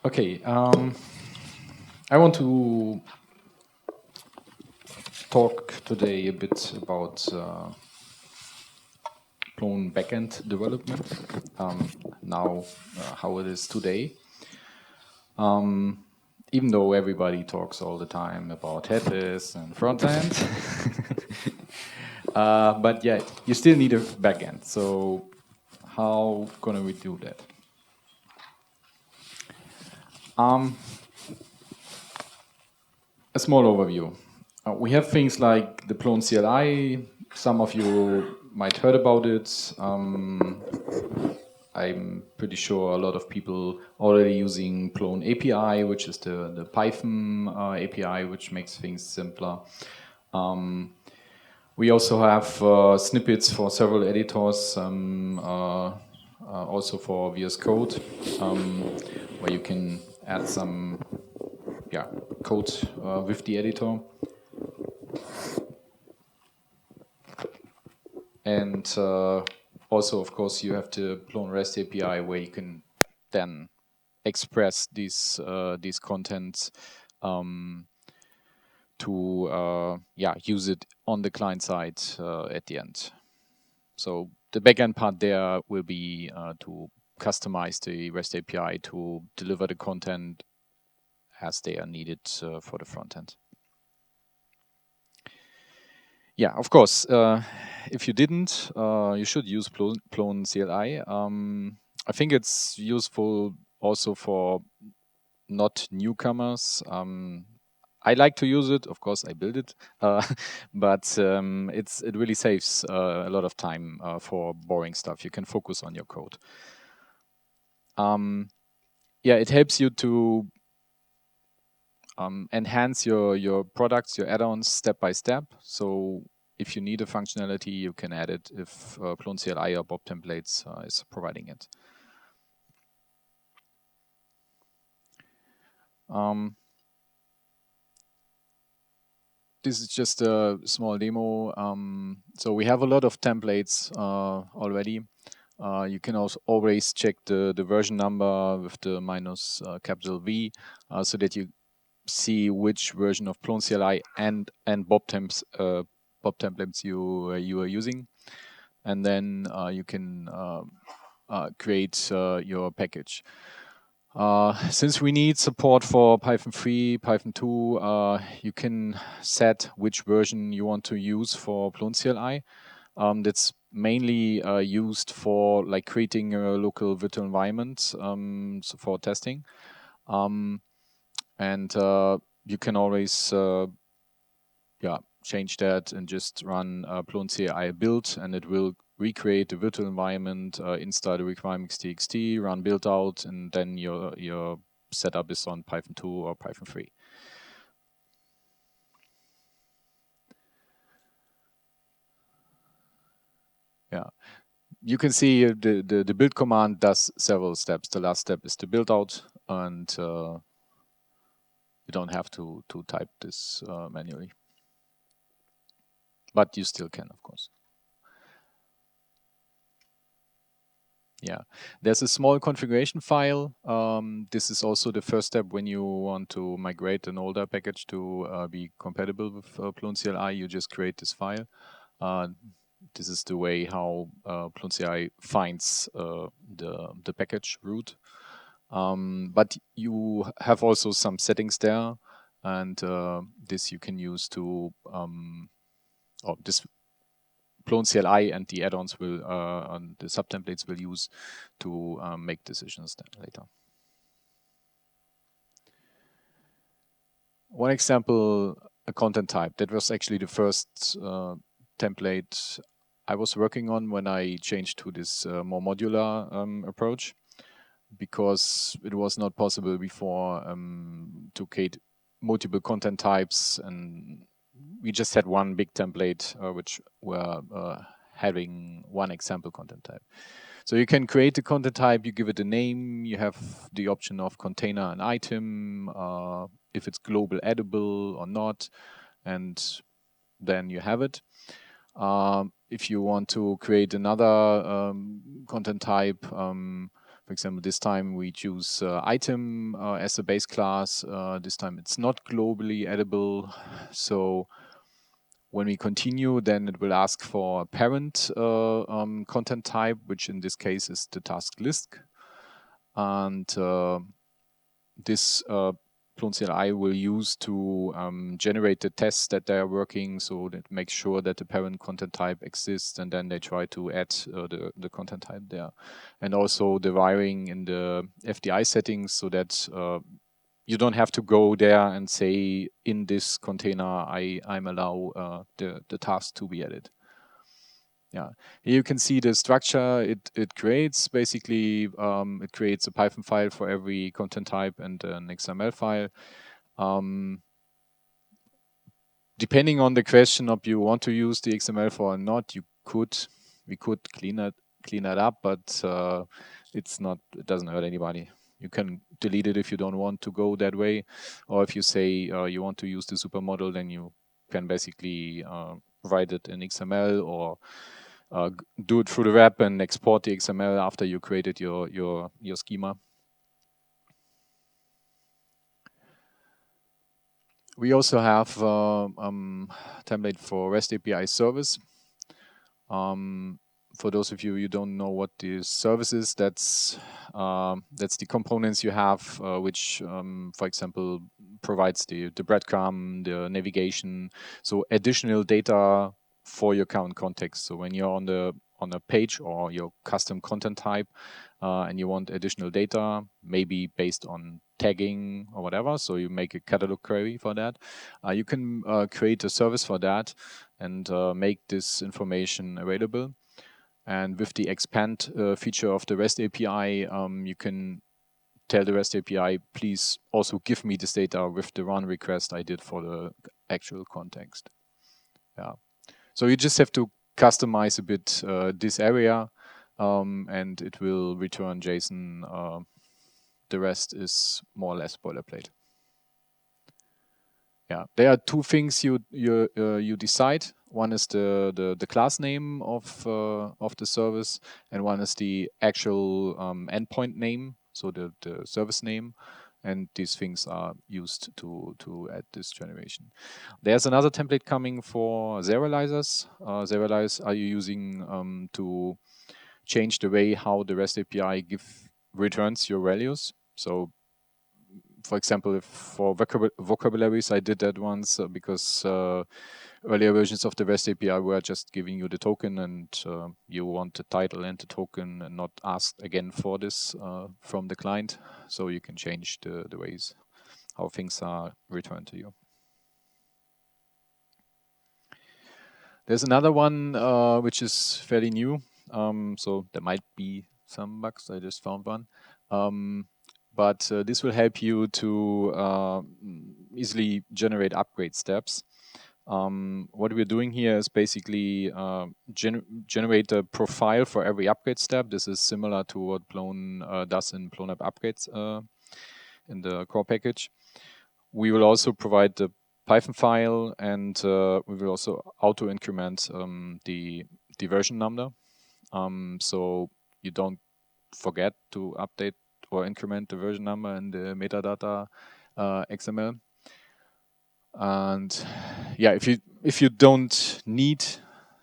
Okay, I want to talk today a bit about Plone backend development, now how it is today. Even though everybody talks all the time about headless and front end, but yeah, you still need a backend. So how gonna we do that? A small overview. We have things like the Plone CLI. Some of you might heard about it. I'm pretty sure a lot of people already using Plone API, which is the Python API, which makes things simpler. We also have snippets for several editors, also for VS Code, where you can add some code with the editor. And also, of course, you have the Plone REST API where you can then express these contents to use it on the client side at the end. So the backend part there will be to customize the REST API to deliver the content as they are needed for the front end. Yeah, of course. If you didn't, you should use Plone CLI. I think it's useful also for not newcomers. I like to use it. Of course, I build it, but it really saves a lot of time for boring stuff. You can focus on your code. It helps you to enhance your products, your add-ons step by step. So if you need a functionality, you can add it if Plone CLI or Bob Templates is providing it. This is just a small demo. So we have a lot of templates already. You can also always check the version number with the minus capital V so that you see which version of Plone CLI and Bob templates you are using, and then you can create your package. Since we need support for Python 3, Python 2, you can set which version you want to use for Plone CLI. That's mainly used for like creating a local virtual environment so for testing. And you can always change that and just run Plone CLI build, and it will recreate the virtual environment, install the requirements.txt, run build out, and then your setup is on Python 2 or Python 3. Yeah, you can see the build command does several steps. The last step is the build out, and you don't have to type this manually, but you still can, of course. Yeah, there's a small configuration file. This is also the first step when you want to migrate an older package to be compatible with Plone CLI. You just create this file. This is the way how Plone CLI finds the package root. But you have also some settings there, and this you can use to this Plone CLI and the add-ons will, and the subtemplates will use to make decisions then later. One example, a content type. That was actually the first template I was working on when I changed to this more modular approach, because it was not possible before to create multiple content types, and we just had one big template which were having one example content type. So you can create a content type, you give it a name, you have the option of container and item, if it's global edible or not, and then you have it. If you want to create another content type, For example, this time we choose item as a base class. This time it's not globally editable. So when we continue, then it will ask for a parent content type, which in this case is the task list. And this Plone CLI will use to generate the tests that they are working, so that makes sure that the parent content type exists, and then they try to add the content type there. And also the wiring in the FDI settings, so that you don't have to go there and say, in this container, I'm allow the task to be added. Yeah, here you can see the structure it creates. Basically, it creates a Python file for every content type and an XML file. Depending on the question of you want to use the XML for or not, we could clean that up, but it's not. It doesn't hurt anybody. You can delete it if you don't want to go that way, or if you say you want to use the supermodel, then you can basically write it in XML or do it through the web and export the XML after you created your schema. We also have template for REST API service. For those of you who don't know what the service is, that's the components you have, which, for example, provides the breadcrumb, the navigation, so additional data for your current context. So when you're on a page or your custom content type, and you want additional data, maybe based on tagging or whatever, so you make a catalog query for that. You can create a service for that and make this information available. And with the expand feature of the REST API, you can tell the REST API, please also give me this data with the run request I did for the actual context. Yeah. So you just have to customize a bit this area, and it will return JSON. The rest is more or less boilerplate. Yeah, there are two things you decide. One is the class name of the service, and one is the actual endpoint name, so the service name. And these things are used to add this generation. There's another template coming for serializers. Serialize are you using to change the way how the REST API returns your values. So for example, if for vocabularies, I did that once because earlier versions of the REST API were just giving you the token, and you want the title and the token and not ask again for this from the client. So you can change the ways how things are returned to you. There's another one which is fairly new. So there might be some bugs. I just found one. But this will help you to easily generate upgrade steps. What we're doing here is basically generate a profile for every upgrade step. This is similar to what Plone does in Plone App Upgrades in the core package. We will also provide the Python file, and we will also auto increment the version number, so you don't forget to update or increment the version number in the metadata XML. And yeah, if you don't need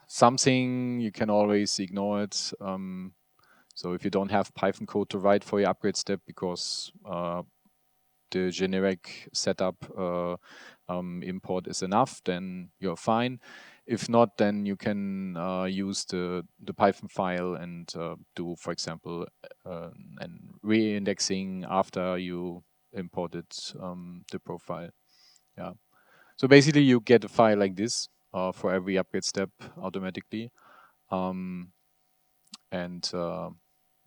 something, you can always ignore it. So if you don't have Python code to write for your upgrade step because the generic setup import is enough, then you're fine. If not, then you can use the Python file and do, for example, an re-indexing after you imported the profile. Yeah. So basically, you get a file like this for every upgrade step automatically, and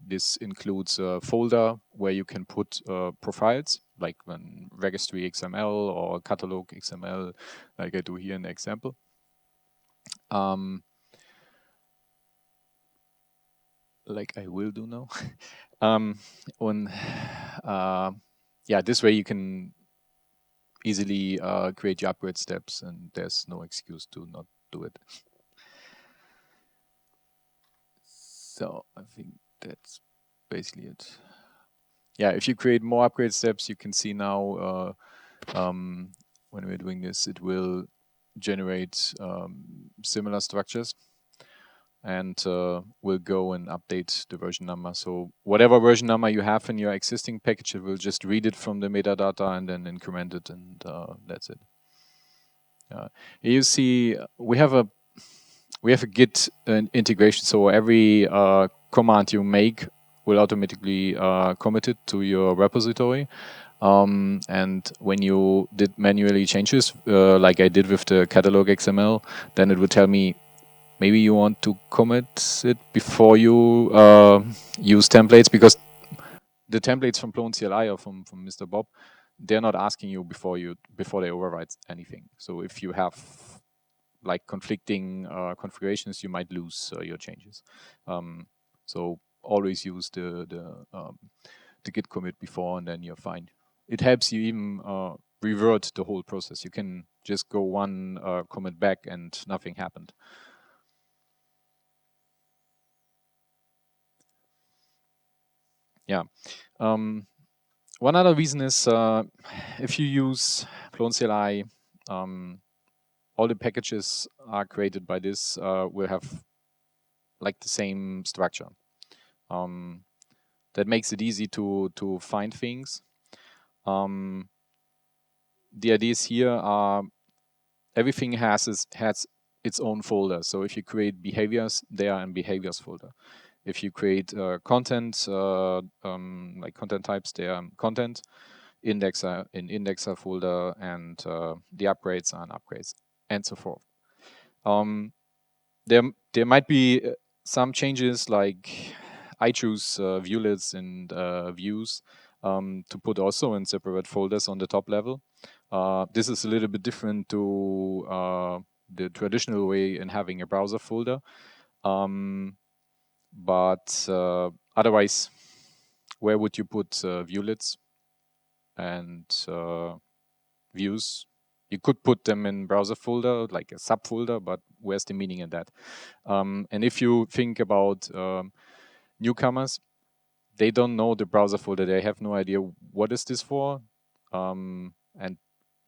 this includes a folder where you can put profiles, like when registry XML or catalog XML, like I do here in the example. Like I will do now. Yeah, this way you can easily create your upgrade steps, and there's no excuse to not do it. So I think that's basically it. Yeah, if you create more upgrade steps, you can see now when we're doing this, it will generate similar structures and will go and update the version number. So whatever version number you have in your existing package, it will just read it from the metadata and then increment it, and that's it. Here you see we have a Git integration, so every command you make will automatically commit it to your repository. And when you did manually changes, like I did with the catalog XML, then it would tell me maybe you want to commit it before you use templates, because the templates from Plone CLI or from Mr. Bob, they're not asking you before they override anything. So if you have like conflicting configurations, you might lose your changes. So always use the git commit before, and then you're fine. It helps you even revert the whole process. You can just go one commit back and nothing happened. Yeah. One other reason is if you use Plone CLI, all the packages are created by this will have like the same structure. That makes it easy to find things. The ideas here are everything has its own folder. So if you create behaviors, they are in behaviors folder. If you create content, like content types, they are content. Indexer in indexer folder, and the upgrades are in upgrades, and so forth. There might be some changes, like I choose viewlets and views to put also in separate folders on the top level. This is a little bit different to the traditional way in having a browser folder. But otherwise, where would you put viewlets and views? You could put them in browser folder, like a subfolder, but where's the meaning in that? And if you think about newcomers, they don't know the browser folder. They have no idea what is this for, and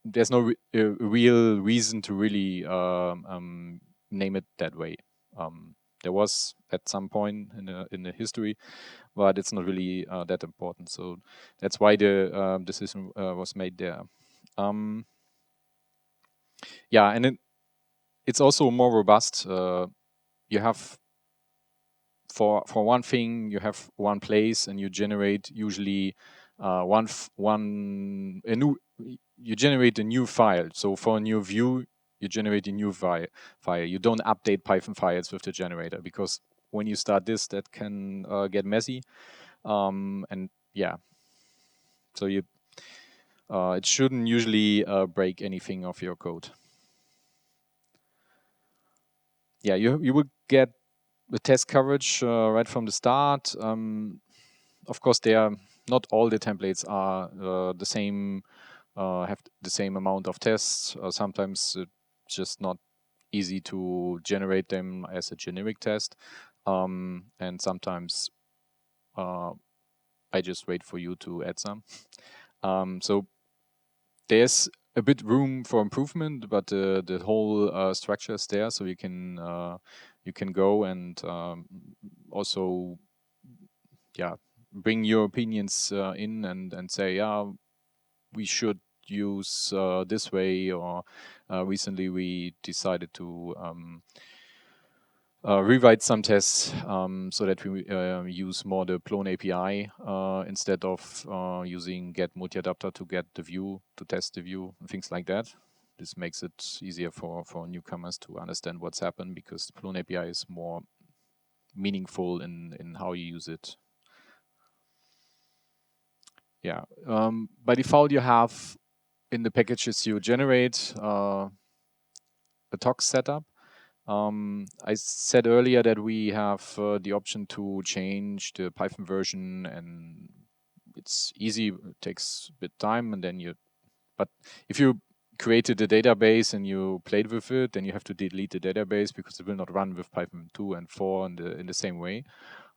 there's no real reason to really name it that way. There was at some point in the history, but it's not really that important. So that's why the decision was made there. Yeah, and it's also more robust. You have for one thing, you have one place, and you generate usually you generate a new file. So for a new view, you generate a new file. You don't update Python files with the generator, because when you start this, that can get messy. And yeah, so it shouldn't usually break anything of your code. Yeah, you will get the test coverage right from the start. Of course, not all the templates are the same, have the same amount of tests. Sometimes it's just not easy to generate them as a generic test, and sometimes I just wait for you to add some. So there's a bit room for improvement, but the whole structure is there, so you can go and also bring your opinions in and say, yeah, we should use this way, or recently we decided to rewrite some tests so that we use more the Plone API instead of using get multi-adapter to get the view, to test the view, and things like that. This makes it easier for newcomers to understand what's happened, because the Plone API is more meaningful in how you use it. Yeah. By default, you have in the packages you generate a tox setup. I said earlier that we have the option to change the Python version, and it's easy. It takes a bit time, and then but if you created a database and you played with it, then you have to delete the database, because it will not run with Python 2 and 4 in the same way.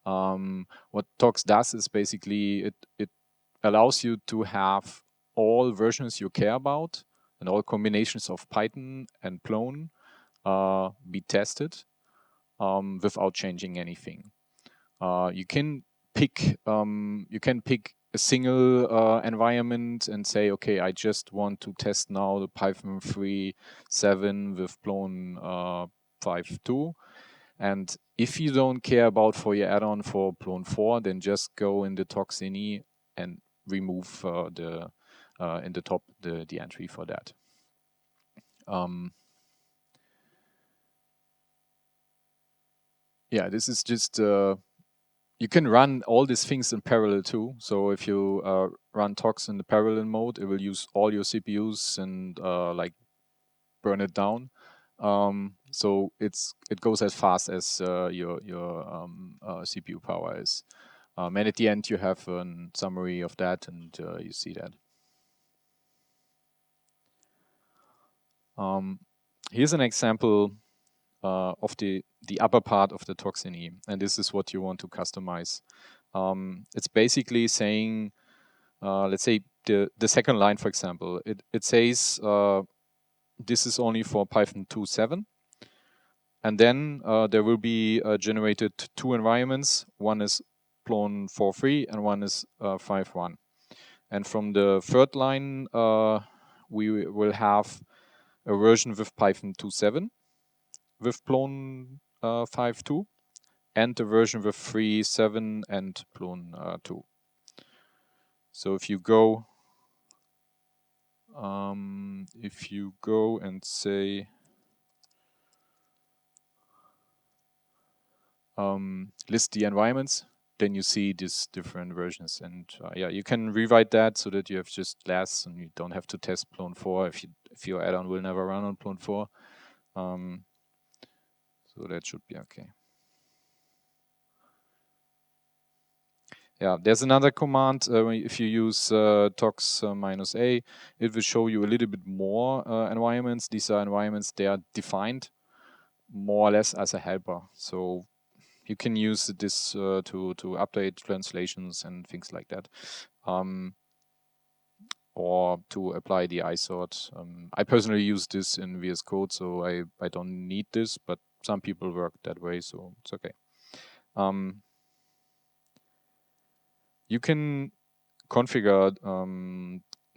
What Tox does is basically it allows you to have all versions you care about and all combinations of Python and Plone be tested without changing anything. You can pick a single environment and say, okay, I just want to test now the Python 3.7 with Plone 5.2. And if you don't care about for your add-on for Plone 4, then just go in the Toxini and remove the in the top the entry for that. Yeah, this is just you can run all these things in parallel too. So if you run Tox in the parallel mode, it will use all your CPUs and like burn it down. So it goes as fast as your CPU power is. And at the end, you have a summary of that, and you see that. Here's an example of the upper part of the Toxini, and this is what you want to customize. It's basically saying, let's say the second line, for example, it says this is only for Python 2.7. And then there will be generated two environments. One is Plone 4.3 and one is 5.1. And from the third line, we will have a version with Python 2.7 with Plone 5.2 and the version with 3.7 and Plone 2. So if you go and say list the environments, then you see these different versions. And yeah, you can rewrite that so that you have just less and you don't have to test Plone 4 if your add-on will never run on Plone 4. So that should be okay. Yeah, there's another command. If you use tox -a, it will show you a little bit more environments. These are environments, they are defined more or less as a helper. So you can use this to update translations and things like that. Or to apply the isort. I personally use this in VS Code, so I don't need this, but some people work that way, so it's okay. You can configure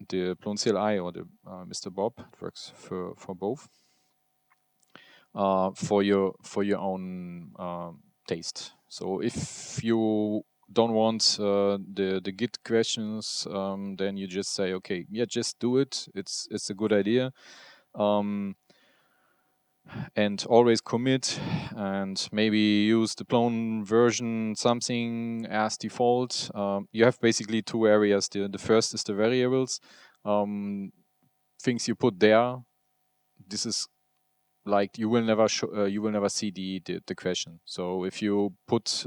the Plone CLI or the Mr. Bob. It works for both. For your own taste. So if you don't want the Git questions, then you just say, okay, yeah, just do it. It's a good idea. And always commit and maybe use the Plone version something as default. You have basically two areas. The first is the variables, things you put there. This is like you will never see the question. So if you put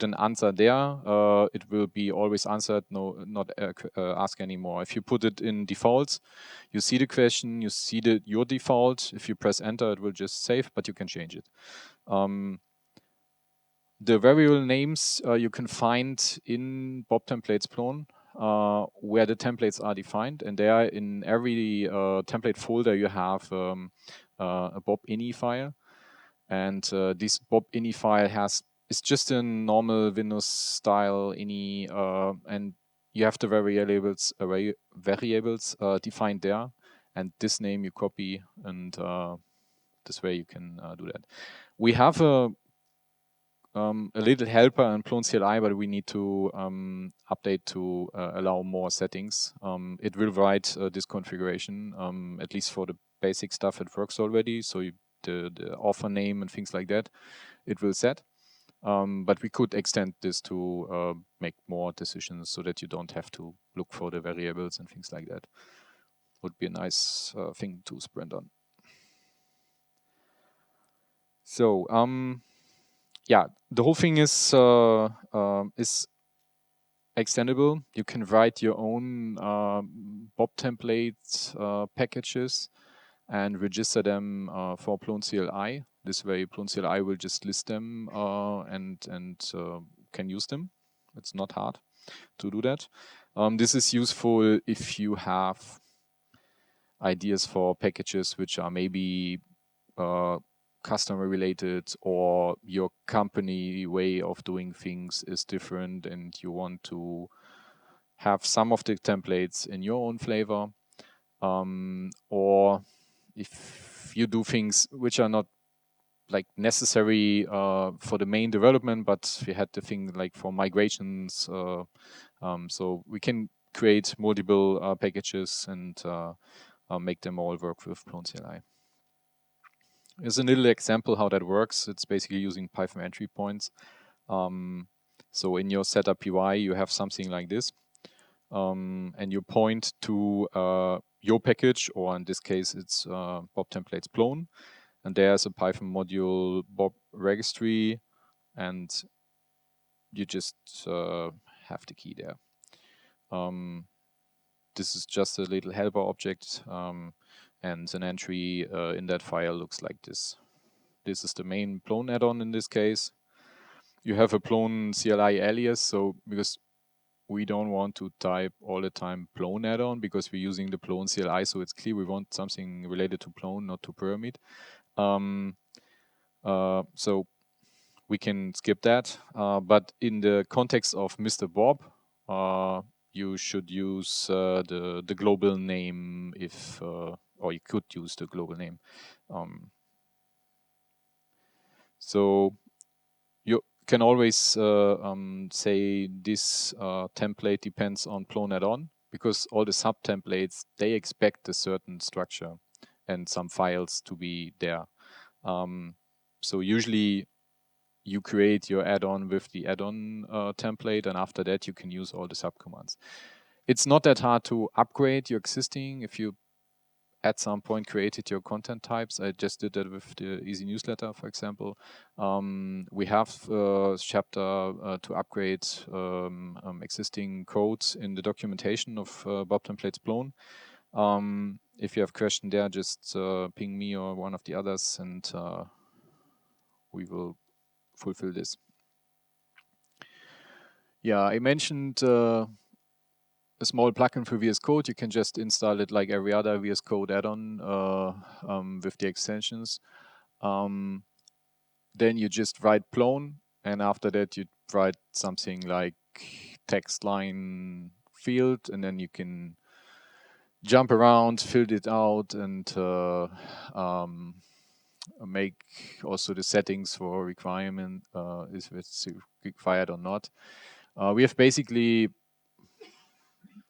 an answer there, it will be always answered. No, not ask anymore. If you put it in defaults, you see the question, you see your default. If you press enter, it will just save, but you can change it. The variable names you can find in Bob templates Plone, where the templates are defined, and there in every template folder you have a Bob ini file, and this Bob ini file is just a normal Windows style ini, and you have the variables defined there, and this name you copy, and this way you can do that. We have a little helper in Plone CLI, but we need to update to allow more settings. It will write this configuration, at least for the basic stuff. It works already, so the author name and things like that, it will set. But we could extend this to make more decisions so that you don't have to look for the variables and things like that. Would be a nice thing to sprint on. So, yeah, the whole thing is extendable. You can write your own Bob template packages and register them for Plone CLI. This way, Plone CLI will just list them and can use them. It's not hard to do that. This is useful if you have ideas for packages which are maybe customer related, or your company way of doing things is different and you want to have some of the templates in your own flavor, or if you do things which are not like necessary for the main development, but we had the thing like for migrations, so we can create multiple packages and make them all work with Plone CLI. Here's a little example how that works. It's basically using Python entry points. So in your setup UI, you have something like this, and you point to your package, or in this case, it's Bob templates Plone, and there's a Python module Bob registry, and you just have the key there. This is just a little helper object, and an entry in that file looks like this. This is the main Plone add-on in this case. You have a Plone CLI alias, so because we don't want to type all the time Plone add-on because we're using the Plone CLI, so it's clear we want something related to Plone, not to Pyramid. So we can skip that. But in the context of Mr. Bob, you should use the global name if, or you could use the global name. So you can always say this template depends on Plone add-on, because all the sub-templates, they expect a certain structure and some files to be there. So usually you create your add-on with the add-on template, and after that you can use all the subcommands. It's not that hard to upgrade your existing if you at some point created your content types. I just did that with the Easy Newsletter, for example. We have a chapter to upgrade existing codes in the documentation of Bob templates Plone. If you have question there, just ping me or one of the others, and we will fulfill this. Yeah, I mentioned a small plugin for VS Code. You can just install it like every other VS Code add-on with the extensions. Then you just write Plone, and after that you write something like text line field, and then you can jump around, fill it out, and make also the settings for requirement, if it's required or not. We have basically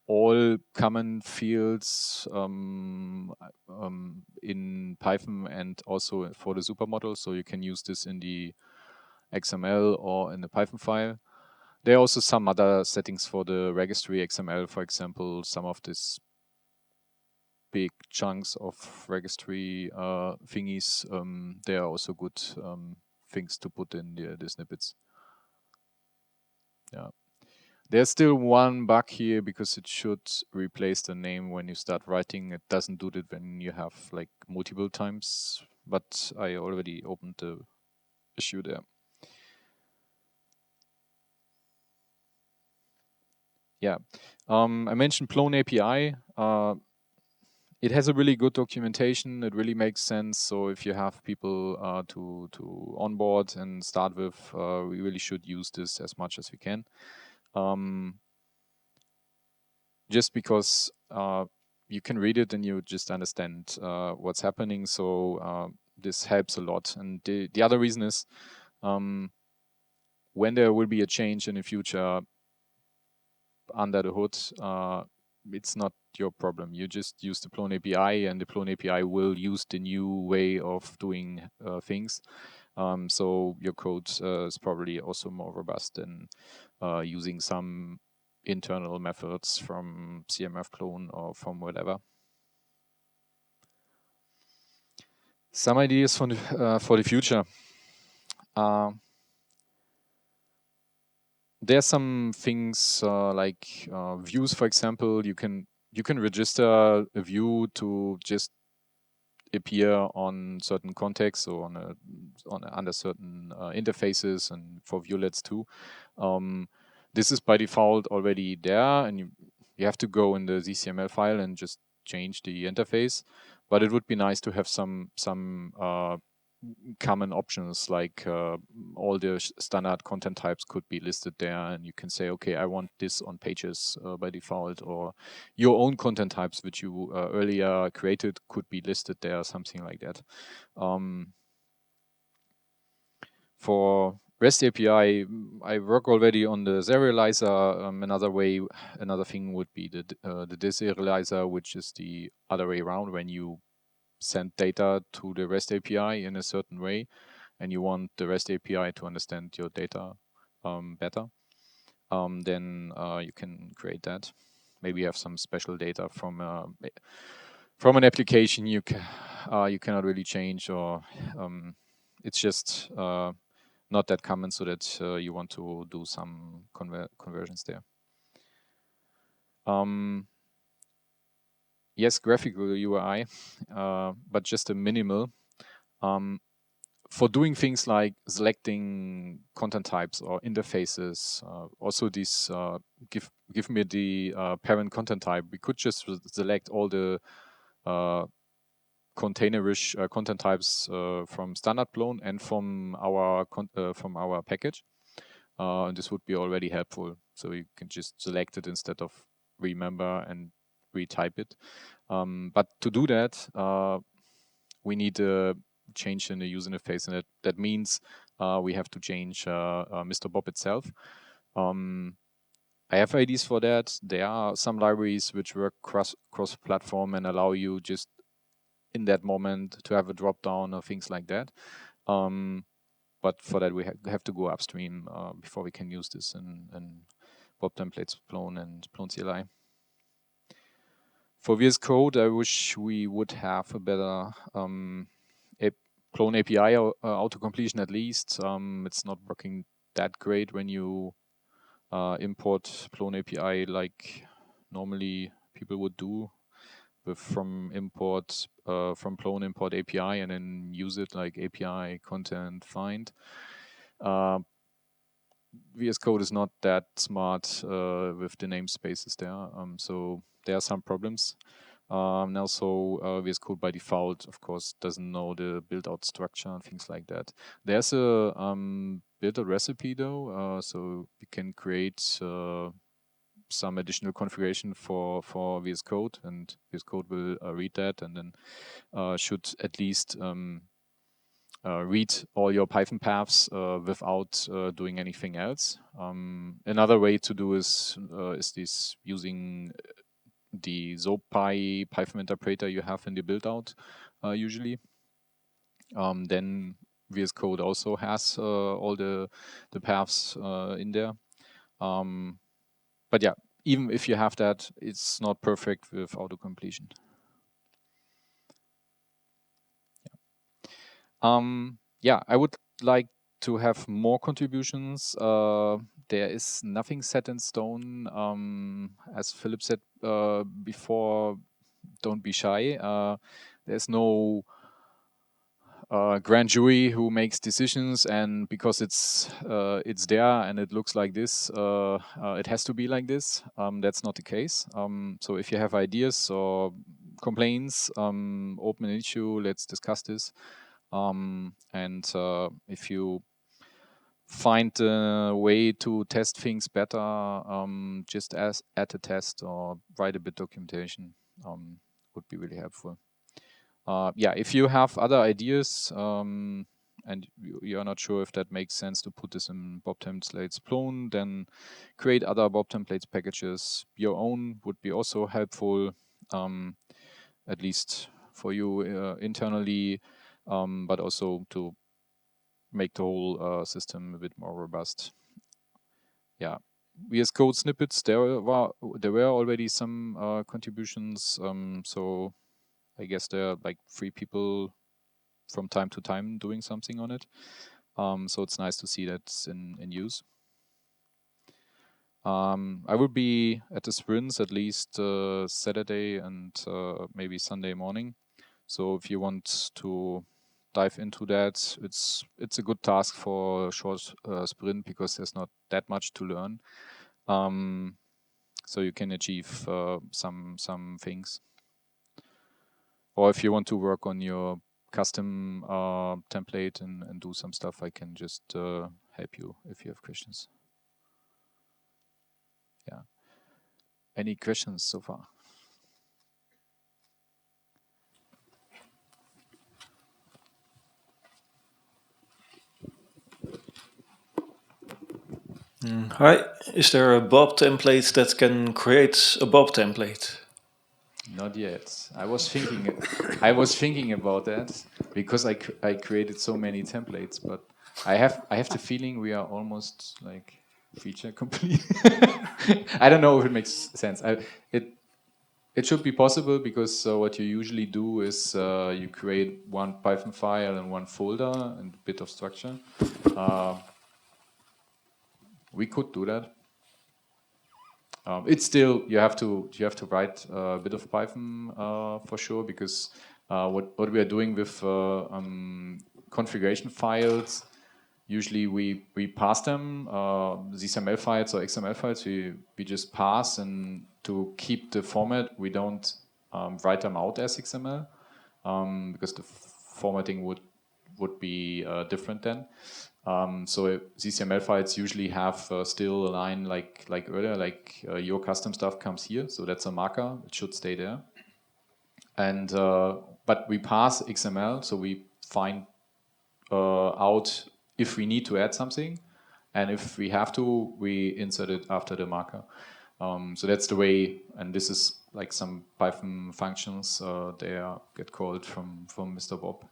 all common fields in Python and also for the supermodel, so you can use this in the XML or in the Python file. There are also some other settings for the registry XML, for example, some of these big chunks of registry thingies. They are also good things to put in the snippets. Yeah. There's still one bug here, because it should replace the name when you start writing. It doesn't do that when you have like multiple times, but I already opened the issue there. Yeah, I mentioned Plone API. It has a really good documentation. It really makes sense. So if you have people to onboard and start with, we really should use this as much as we can. Just because you can read it and you just understand what's happening. So this helps a lot. And the other reason is when there will be a change in the future under the hood, it's not your problem. You just use the Plone API, and the Plone API will use the new way of doing things. So your code is probably also more robust than using some internal methods from CMF clone or from whatever. Some ideas for the future. There's some things like views, for example. You can register a view to just appear on certain contexts or under certain interfaces and for viewlets too. This is by default already there, and you have to go in the ZCML file and just change the interface. But it would be nice to have some common options, like all the standard content types could be listed there, and you can say, okay, I want this on pages by default, or your own content types which you earlier created could be listed there, something like that. For REST API, I work already on the serializer. Another thing would be the deserializer, which is the other way around. When you send data to the REST API in a certain way, and you want the REST API to understand your data better, then you can create that. Maybe you have some special data from an application you cannot really change, or it's just not that common, so that you want to do some conversions there. Yes, graphical UI, but just a minimal. For doing things like selecting content types or interfaces, also these give me the parent content type. We could just select all the containerish content types from standard Plone and from our package. And this would be already helpful. So you can just select it instead of remember and retype it. But to do that, we need a change in the user interface, and that means we have to change Mr. Bob itself. I have ideas for that. There are some libraries which work cross-platform and allow you just in that moment to have a drop down or things like that. But for that, we have to go upstream before we can use this in Bob templates, Plone, and Plone CLI. For VS Code, I wish we would have a better Plone API auto-completion at least. It's not working that great when you import Plone API like normally people would do from Plone import API and then use it like API content find. VS Code is not that smart with the namespaces there, so there are some problems. And also VS Code by default, of course, doesn't know the build-out structure and things like that. There's a build-out recipe though, so we can create some additional configuration for VS Code, and VS Code will read that, and then should at least read all your Python paths without doing anything else. Another way to do is this using the ZoPy Python interpreter you have in the build-out usually. Then VS Code also has all the paths in there. But yeah, even if you have that, it's not perfect with auto-completion. Yeah, I would like to have more contributions. There is nothing set in stone. As Philip said before, don't be shy. There's no grand jury who makes decisions, and because it's there and it looks like this, it has to be like this. That's not the case. So if you have ideas or complaints, open an issue. Let's discuss this. And if you find a way to test things better, just add a test or write a bit documentation. Would be really helpful. Yeah, if you have other ideas and you're not sure if that makes sense to put this in Bob templates Plone, then create other Bob templates packages. Your own would be also helpful, at least for you internally, but also to make the whole system a bit more robust. Yeah, VS Code snippets, there were already some contributions, so I guess there are like 3 people from time to time doing something on it. So it's nice to see that in use. I will be at the sprints at least Saturday and maybe Sunday morning. So if you want to dive into that, it's a good task for a short sprint because there's not that much to learn. So you can achieve some things. Or if you want to work on your custom template and do some stuff, I can just help you if you have questions. Yeah. Any questions so far? Hi, is there a Bob template that can create a Bob template? Not yet. I was thinking about that because I created so many templates, but I have the feeling we are almost like feature complete. I don't know if it makes sense. It should be possible because what you usually do is you create one Python file and one folder and a bit of structure. We could do that. It's still you have to write a bit of Python for sure because what we are doing with configuration files, usually we pass them XML files or XML files. We just pass, and to keep the format, we don't write them out as XML because the formatting would be different then. So ZCML files usually have still a line like earlier, like your custom stuff comes here, so that's a marker. It should stay there. And but we pass XML, so we find out if we need to add something, and if we have to, we insert it after the marker. So that's the way, and this is like some Python functions. They get called from Mr. Bob.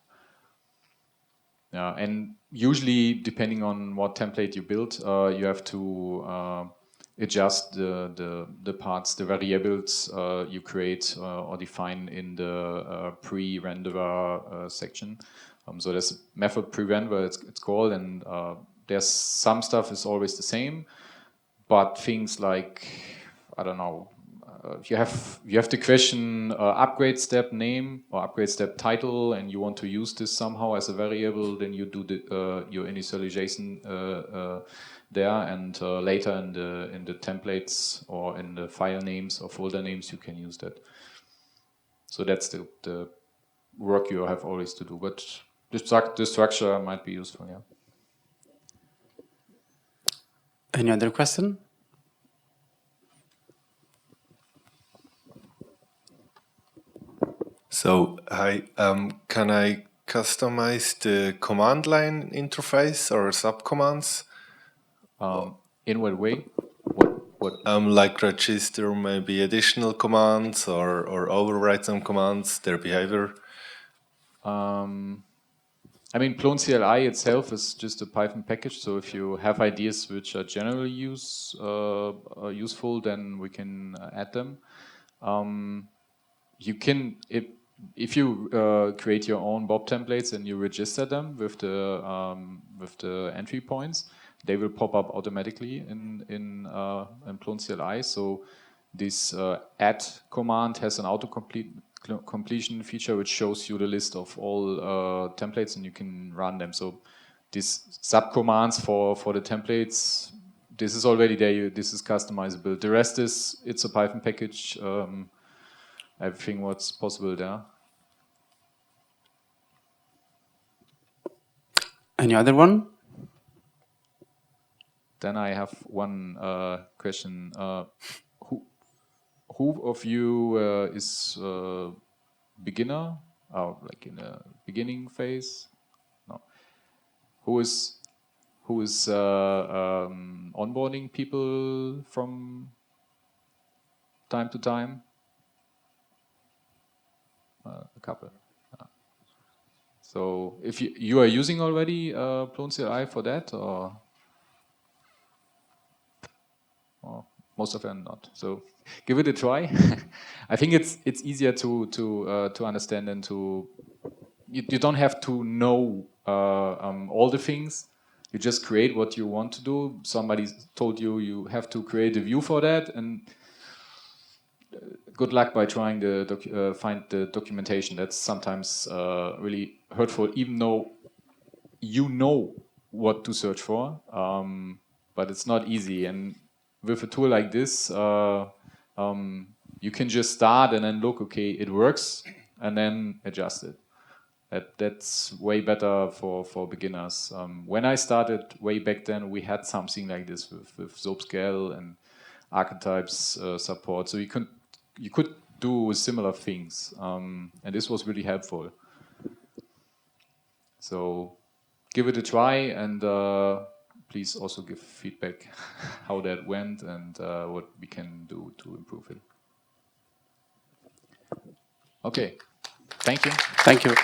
Yeah, and usually depending on what template you build, you have to adjust the parts, the variables you create or define in the pre-renderer section. So there's a method pre-renderer, it's called, and there's some stuff is always the same, but things like, I don't know, you have the question upgrade step name or upgrade step title, and you want to use this somehow as a variable, then you do your initialization there, and later in the templates or in the file names or folder names you can use that. So that's the work you have always to do, but the structure might be useful. Yeah. Any other question? So, hi, can I customize the command line interface or subcommands? In what way? What? Like register maybe additional commands or override some commands, their behavior. I mean, Plone CLI itself is just a Python package. So if you have ideas which are generally useful, then we can add them. You can, if you create your own Bob templates and you register them with the entry points, they will pop up automatically in Plone CLI. So this add command has an autocomplete completion feature which shows you the list of all templates, and you can run them. So these sub commands for the templates, this is already there. This is customizable. The rest is it's a Python package. Everything what's possible there. Any other one? Then I have one question. Who of you is beginner, or like in a beginning phase? No. Who is onboarding people from time to time? A couple. So if you are using already Plone CLI for that, or most of them not. So give it a try. I think it's easier to understand and to you don't have to know all the things. You just create what you want to do. Somebody told you you have to create a view for that, and good luck by trying to find the documentation. That's sometimes really hurtful, even though you know what to search for, but it's not easy. And with a tool like this, you can just start and then look, okay, it works, and then adjust it. That's way better for beginners. When I started way back then, we had something like this with Zobscale and archetypes support, so you could do similar things, and this was really helpful. So give it a try, and please also give feedback how that went and what we can do to improve it. Okay, thank you. Thank you.